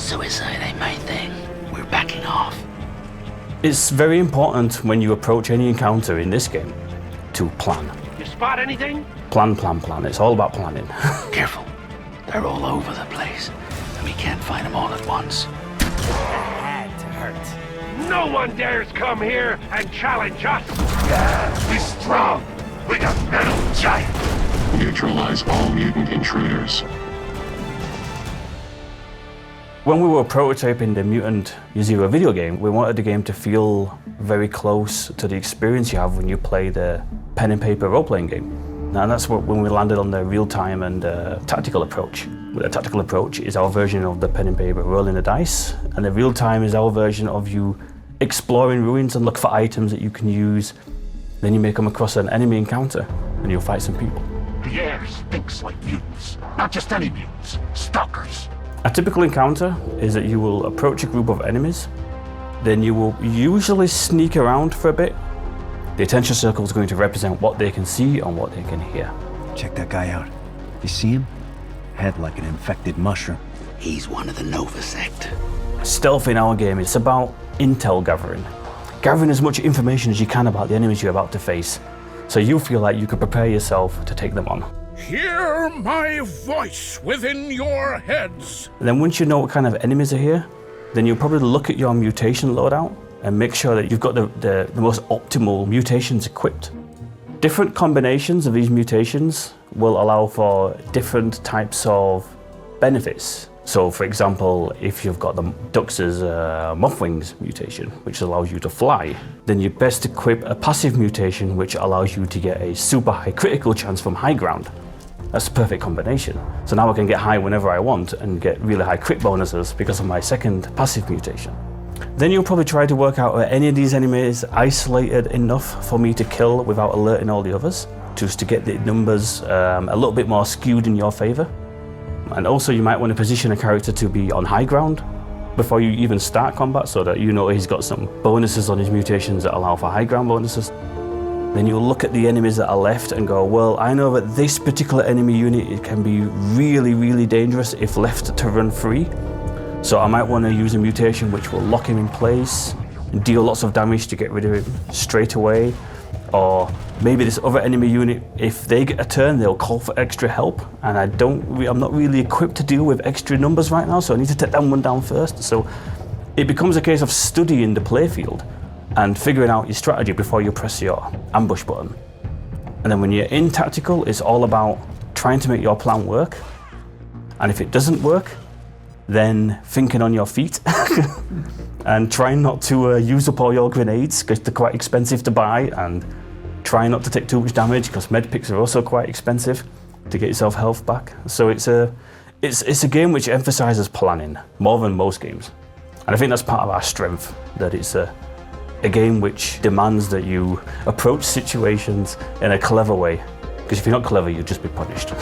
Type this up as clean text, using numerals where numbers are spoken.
Suicide ain't my thing. We're backing off. It's very important when you approach any encounter in this game to plan. You spot anything? Plan. It's all about planning. Careful. They're all over the place, and we can't find them all at once. That had to hurt. No one dares come here and challenge us! Yeah, we're strong. We got metal giant. Neutralize all mutant intruders. When we were prototyping the Mutant Year Zero video game, we wanted the game to feel very close to the experience you have when you play the pen and paper role-playing game. And that's when we landed on the real-time and tactical approach. The tactical approach is our version of the pen and paper rolling the dice, and the real-time is our version of you exploring ruins and look for items that you can use. Then you may come across an enemy encounter, and you'll fight some people. The air stinks like mutants. Not just any mutants, stalkers. A typical encounter is that you will approach a group of enemies, then you will usually sneak around for a bit. The attention circle is going to represent what they can see and what they can hear. Check that guy out. You see him? Head like an infected mushroom. He's one of the Nova sect. Stealth in our game is about intel gathering. Gathering as much information as you can about the enemies you're about to face, so you feel like you can prepare yourself to take them on. Hear my voice within your heads. And then once you know what kind of enemies are here, then you'll probably look at your mutation loadout and make sure that you've got the most optimal mutations equipped. Different combinations of these mutations will allow for different types of benefits. So for example, if you've got the Dux's Mothwings mutation, which allows you to fly, then you best equip a passive mutation which allows you to get a super high critical chance from high ground. That's a perfect combination. So now I can get high whenever I want and get really high crit bonuses because of my second passive mutation. Then you'll probably try to work out are any of these enemies isolated enough for me to kill without alerting all the others, just to get the numbers a little bit more skewed in your favor. And also you might want to position a character to be on high ground before you even start combat so that you know he's got some bonuses on his mutations that allow for high ground bonuses. Then you'll look at the enemies that are left and go, well, I know that this particular enemy unit it can be really, really dangerous if left to run free. So I might want to use a mutation which will lock him in place and deal lots of damage to get rid of him straight away. Or maybe this other enemy unit, if they get a turn, they'll call for extra help, and I'm not really equipped to deal with extra numbers right now, so I need to take that one down first. So it becomes a case of studying the playfield and figuring out your strategy before you press your ambush button. And then when you're in tactical, it's all about trying to make your plan work. And if it doesn't work, then thinking on your feet and trying not to use up all your grenades because they're quite expensive to buy, and trying not to take too much damage because medpicks are also quite expensive to get yourself health back. So it's a game which emphasizes planning more than most games. And I think that's part of our strength, that it's a game which demands that you approach situations in a clever way, because if you're not clever, you'll just be punished.